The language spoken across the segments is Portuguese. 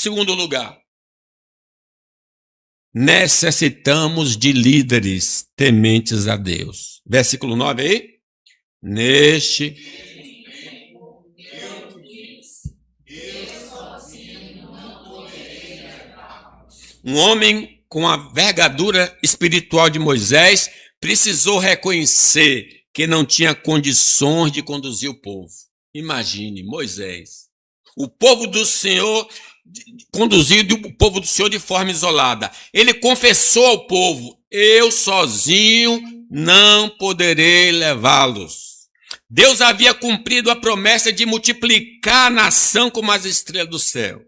Segundo lugar, necessitamos de líderes tementes a Deus. Versículo 9 aí. Neste um homem com a envergadura espiritual de Moisés precisou reconhecer que não tinha condições de conduzir o povo. Imagine, Moisés, o povo do Senhor, conduzido o povo do Senhor de forma isolada. Ele confessou ao povo: eu sozinho não poderei levá-los. Deus havia cumprido a promessa de multiplicar a nação como as estrelas do céu.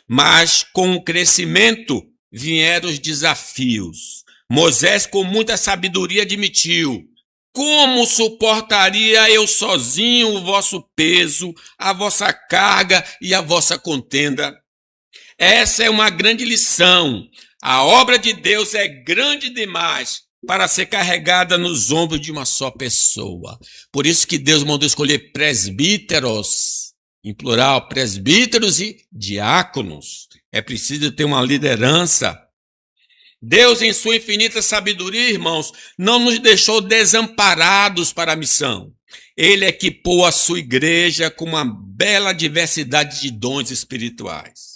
Mas com o crescimento vieram os desafios. Moisés, com muita sabedoria, admitiu: como suportaria eu sozinho o vosso peso, a vossa carga e a vossa contenda? Essa é uma grande lição. A obra de Deus é grande demais para ser carregada nos ombros de uma só pessoa. Por isso que Deus mandou escolher presbíteros, em plural, presbíteros e diáconos. É preciso ter uma liderança. Deus, em sua infinita sabedoria, irmãos, não nos deixou desamparados para a missão. Ele equipou a sua igreja com uma bela diversidade de dons espirituais.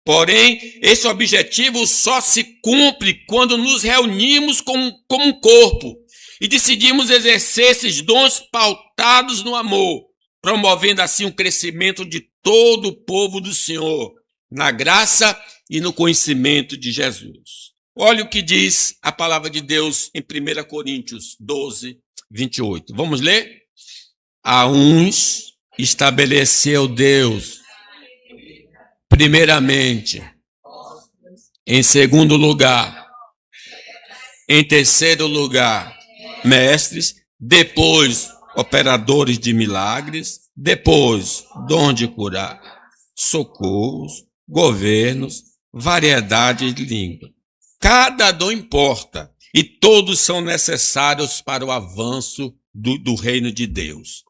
Porém, esse objetivo só se cumpre quando nos reunimos como um corpo e decidimos exercer esses dons pautados no amor, promovendo assim o crescimento de todo o povo do Senhor, na graça e no conhecimento de Jesus. Olha o que diz a palavra de Deus em 1 Coríntios 12, 28. Vamos ler? A uns estabeleceu Deus, primeiramente, em segundo lugar, em terceiro lugar, mestres, depois operadores de milagres, depois dom de curar, socorros, governos, variedade de língua. Cada dom importa e todos são necessários para o avanço do reino de Deus.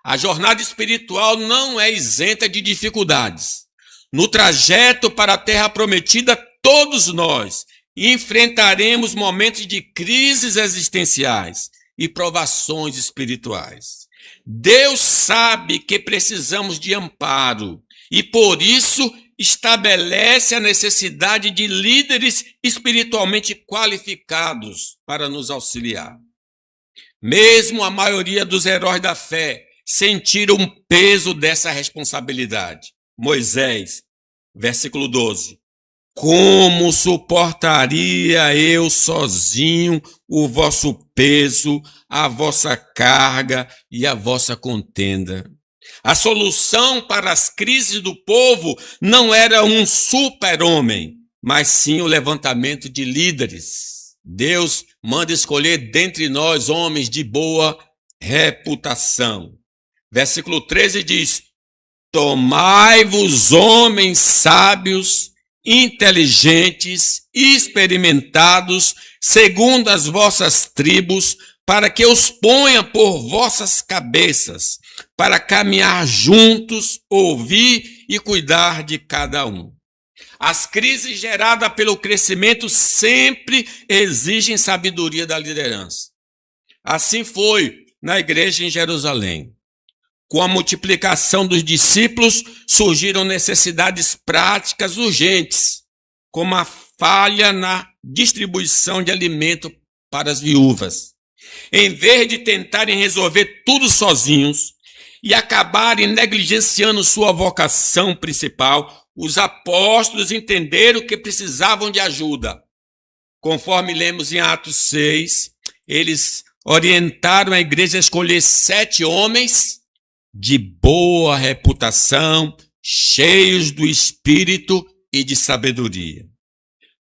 A jornada espiritual não é isenta de dificuldades. No trajeto para a terra prometida, todos nós enfrentaremos momentos de crises existenciais e provações espirituais. Deus sabe que precisamos de amparo e, por isso, estabelece a necessidade de líderes espiritualmente qualificados para nos auxiliar. Mesmo a maioria dos heróis da fé sentiram o peso dessa responsabilidade. Moisés, versículo 12. Como suportaria eu sozinho o vosso peso, a vossa carga e a vossa contenda? A solução para as crises do povo não era um super-homem, mas sim o levantamento de líderes. Deus manda escolher dentre nós homens de boa reputação. Versículo 13 diz: tomai-vos homens sábios, inteligentes, experimentados, segundo as vossas tribos, para que os ponha por vossas cabeças, para caminhar juntos, ouvir e cuidar de cada um. As crises geradas pelo crescimento sempre exigem sabedoria da liderança. Assim foi na igreja em Jerusalém. Com a multiplicação dos discípulos, surgiram necessidades práticas urgentes, como a falha na distribuição de alimento para as viúvas. Em vez de tentarem resolver tudo sozinhos e acabarem negligenciando sua vocação principal, os apóstolos entenderam que precisavam de ajuda. Conforme lemos em Atos 6, eles orientaram a igreja a escolher 7 homens de boa reputação, cheios do Espírito e de sabedoria,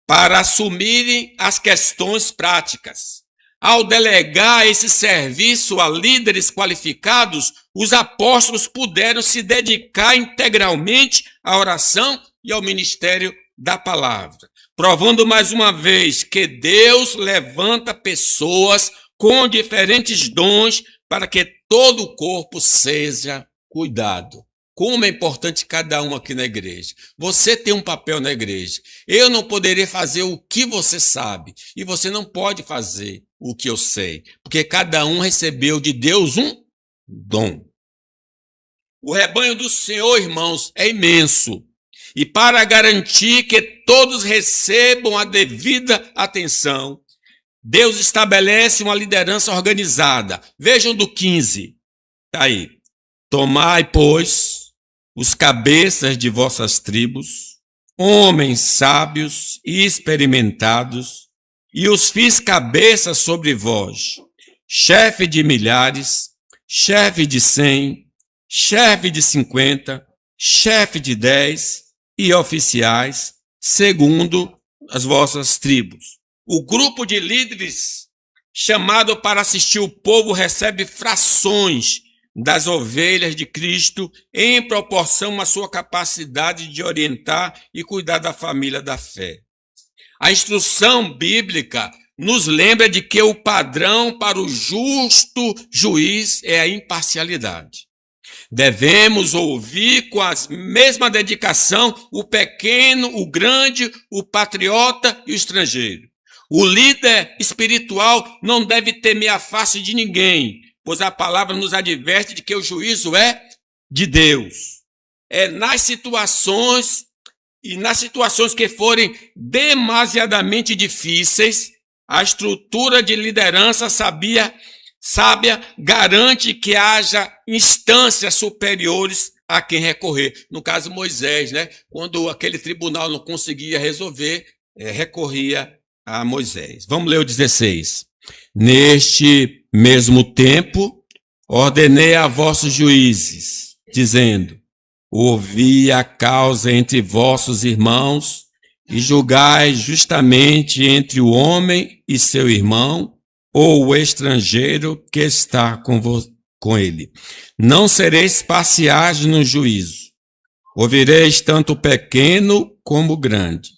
para assumirem as questões práticas. Ao delegar esse serviço a líderes qualificados, os apóstolos puderam se dedicar integralmente à oração e ao ministério da palavra, provando mais uma vez que Deus levanta pessoas com diferentes dons para que todo o corpo seja cuidado. como é importante cada um aqui na igreja. Você tem um papel na igreja. Eu não poderei fazer o que você sabe. E você não pode fazer o que eu sei. Porque cada um recebeu de Deus um dom. O rebanho do Senhor, irmãos, é imenso. E para garantir que todos recebam a devida atenção, Deus estabelece uma liderança organizada. Vejam do 15. Está aí. Tomai, pois, os cabeças de vossas tribos, homens sábios e experimentados, e os fiz cabeças sobre vós, chefe de milhares, chefe de 100, chefe de 50, chefe de 10 e oficiais, segundo as vossas tribos. O grupo de líderes chamado para assistir o povo recebe frações das ovelhas de Cristo em proporção à sua capacidade de orientar e cuidar da família da fé. A instrução bíblica nos lembra de que o padrão para o justo juiz é a imparcialidade. Devemos ouvir com a mesma dedicação o pequeno, o grande, o patriota e o estrangeiro. O líder espiritual não deve temer a face de ninguém, pois a palavra nos adverte de que o juízo é de Deus. É nas situações que forem demasiadamente difíceis, a estrutura de liderança sábia garante que haja instâncias superiores a quem recorrer. No caso Moisés, né? Quando aquele tribunal não conseguia resolver, recorria a Moisés. Vamos ler o 16. Neste mesmo tempo, ordenei a vossos juízes, dizendo: ouvi a causa entre vossos irmãos e julgai justamente entre o homem e seu irmão, ou o estrangeiro que está com ele. Não sereis parciais no juízo. Ouvireis tanto o pequeno como o grande.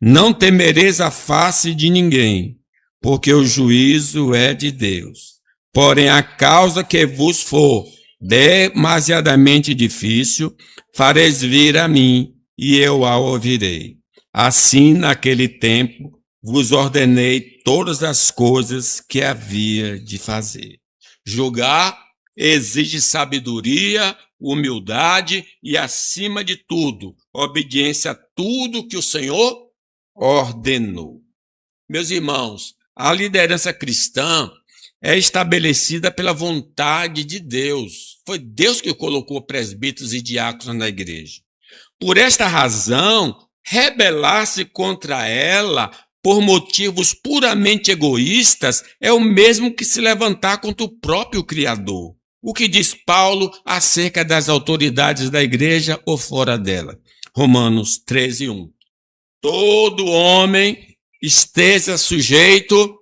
Não temereis a face de ninguém, porque o juízo é de Deus. Porém, a causa que vos for demasiadamente difícil, fareis vir a mim, e eu a ouvirei. Assim, naquele tempo, vos ordenei todas as coisas que havia de fazer. Julgar exige sabedoria, humildade e, acima de tudo, obediência a tudo que o Senhor ordenou. Meus irmãos, a liderança cristã é estabelecida pela vontade de Deus. Foi Deus que colocou presbíteros e diáconos na igreja. Por esta razão, rebelar-se contra ela por motivos puramente egoístas é o mesmo que se levantar contra o próprio Criador. O que diz Paulo acerca das autoridades da igreja ou fora dela? Romanos 13:1. Todo homem esteja sujeito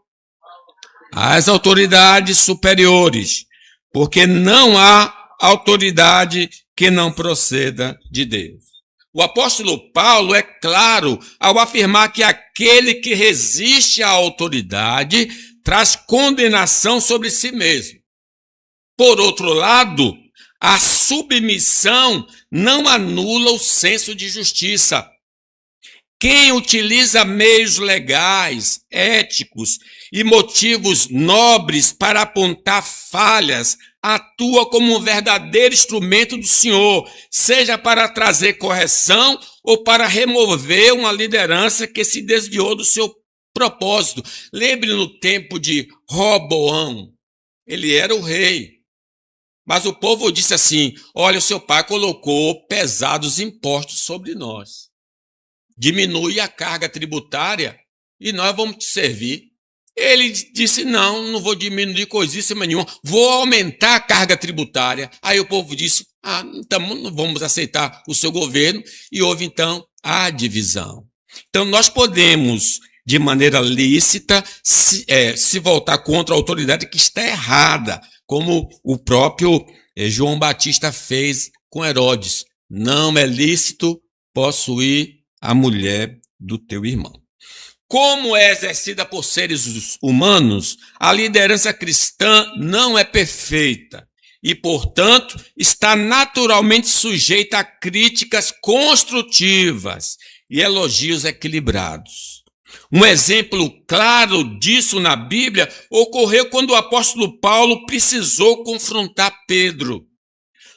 às autoridades superiores, porque não há autoridade que não proceda de Deus. O apóstolo Paulo é claro ao afirmar que aquele que resiste à autoridade traz condenação sobre si mesmo. Por outro lado, a submissão não anula o senso de justiça. Quem utiliza meios legais, éticos e motivos nobres para apontar falhas atua como um verdadeiro instrumento do Senhor, seja para trazer correção ou para remover uma liderança que se desviou do seu propósito. Lembre no tempo de Roboão, ele era o rei. Mas o povo disse assim: olha, o seu pai colocou pesados impostos sobre nós. Diminui a carga tributária e nós vamos te servir. Ele disse: não vou diminuir coisíssima nenhuma, vou aumentar a carga tributária. Aí o povo disse: então não vamos aceitar o seu governo, e houve então a divisão. Então nós podemos, de maneira lícita, se voltar contra a autoridade que está errada, como o próprio João Batista fez com Herodes. Não é lícito possuir a mulher do teu irmão. Como é exercida por seres humanos, a liderança cristã não é perfeita. e, portanto, está naturalmente sujeita a críticas construtivas e elogios equilibrados. Um exemplo claro disso na Bíblia ocorreu quando o apóstolo Paulo precisou confrontar Pedro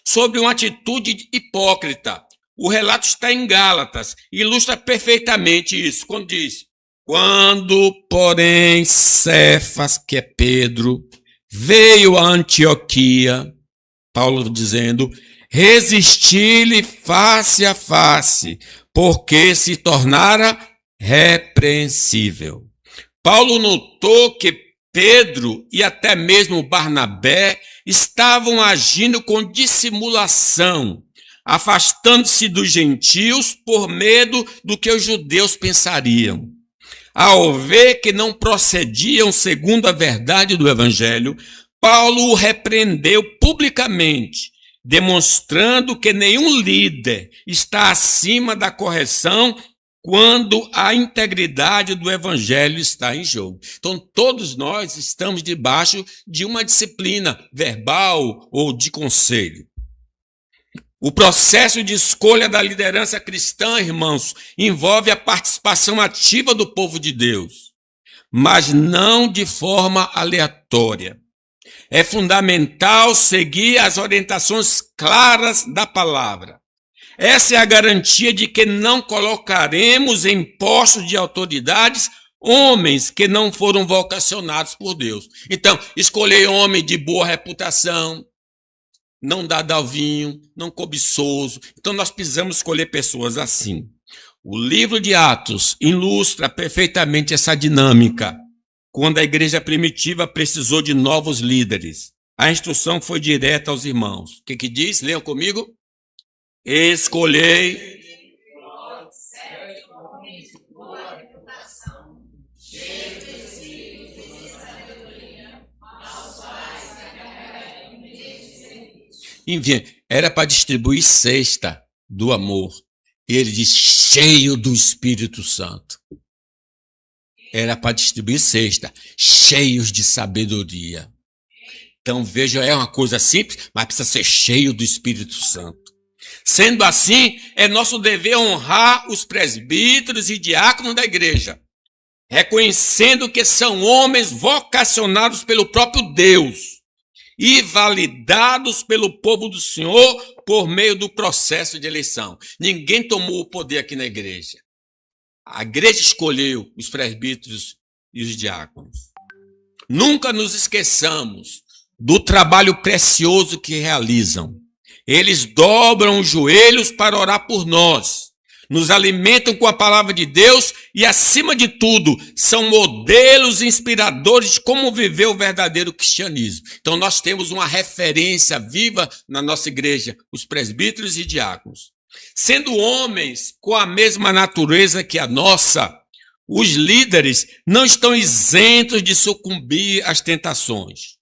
sobre uma atitude hipócrita. O relato está em Gálatas e ilustra perfeitamente isso, quando diz: quando, porém, Cefas, que é Pedro, veio a Antioquia, Paulo dizendo, resisti-lhe face a face, porque se tornara repreensível. Paulo notou que Pedro e até mesmo Barnabé estavam agindo com dissimulação, afastando-se dos gentios por medo do que os judeus pensariam. Ao ver que não procediam segundo a verdade do evangelho, Paulo o repreendeu publicamente, demonstrando que nenhum líder está acima da correção quando a integridade do evangelho está em jogo. Então, todos nós estamos debaixo de uma disciplina verbal ou de conselho. O processo de escolha da liderança cristã, irmãos, envolve a participação ativa do povo de Deus, mas não de forma aleatória. É fundamental seguir as orientações claras da palavra. Essa é a garantia de que não colocaremos em postos de autoridades homens que não foram vocacionados por Deus. Então, escolher homem de boa reputação, não dado ao vinho, não cobiçoso. Então, nós precisamos escolher pessoas assim. O livro de Atos ilustra perfeitamente essa dinâmica. Quando a igreja primitiva precisou de novos líderes, a instrução foi direta aos irmãos. O que diz? Leiam comigo. Escolhei era para distribuir cesta do amor. E ele diz, cheio do Espírito Santo. Era para distribuir cesta, cheios de sabedoria. Então, veja, é uma coisa simples, mas precisa ser cheio do Espírito Santo. Sendo assim, é nosso dever honrar os presbíteros e diáconos da igreja, reconhecendo que são homens vocacionados pelo próprio Deus e validados pelo povo do Senhor por meio do processo de eleição. Ninguém tomou o poder aqui na igreja. A igreja escolheu os presbíteros e os diáconos. Nunca nos esqueçamos do trabalho precioso que realizam. Eles dobram os joelhos para orar por nós, nos alimentam com a palavra de Deus e, acima de tudo, são modelos inspiradores de como viver o verdadeiro cristianismo. Então, nós temos uma referência viva na nossa igreja, os presbíteros e diáconos. Sendo homens com a mesma natureza que a nossa, os líderes não estão isentos de sucumbir às tentações,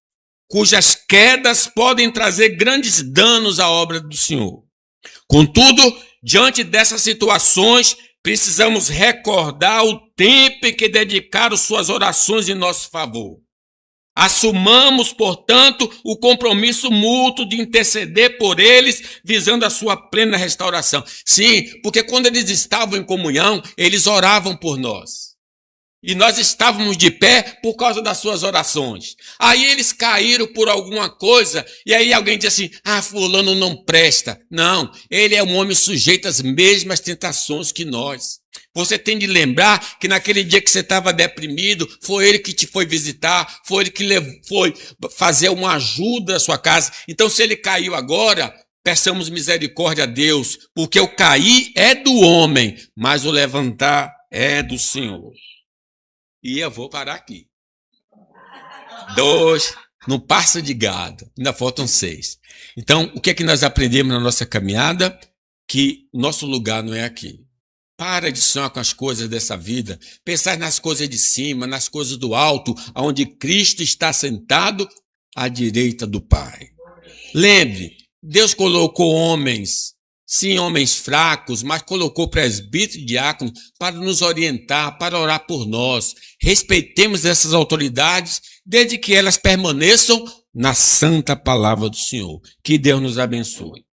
cujas quedas podem trazer grandes danos à obra do Senhor. Contudo, diante dessas situações, precisamos recordar o tempo em que dedicaram suas orações em nosso favor. Assumamos, portanto, o compromisso mútuo de interceder por eles, visando a sua plena restauração. Sim, porque quando eles estavam em comunhão, eles oravam por nós. E nós estávamos de pé por causa das suas orações. Aí eles caíram por alguma coisa, e aí alguém diz assim, fulano não presta. Não, ele é um homem sujeito às mesmas tentações que nós. Você tem de lembrar que naquele dia que você estava deprimido, foi ele que te foi visitar, foi ele que foi fazer uma ajuda à sua casa. Então, se ele caiu agora, peçamos misericórdia a Deus, porque o cair é do homem, mas o levantar é do Senhor. E eu vou parar aqui. 2, não passa de gado, ainda faltam 6. Então, o que é que nós aprendemos na nossa caminhada? Que nosso lugar não é aqui. Para de sonhar com as coisas dessa vida, pensar nas coisas de cima, nas coisas do alto, onde Cristo está sentado à direita do Pai. Lembre, Deus colocou homens, sim, homens fracos, mas colocou presbítero e diácono para nos orientar, para orar por nós. Respeitemos essas autoridades, desde que elas permaneçam na santa palavra do Senhor. Que Deus nos abençoe.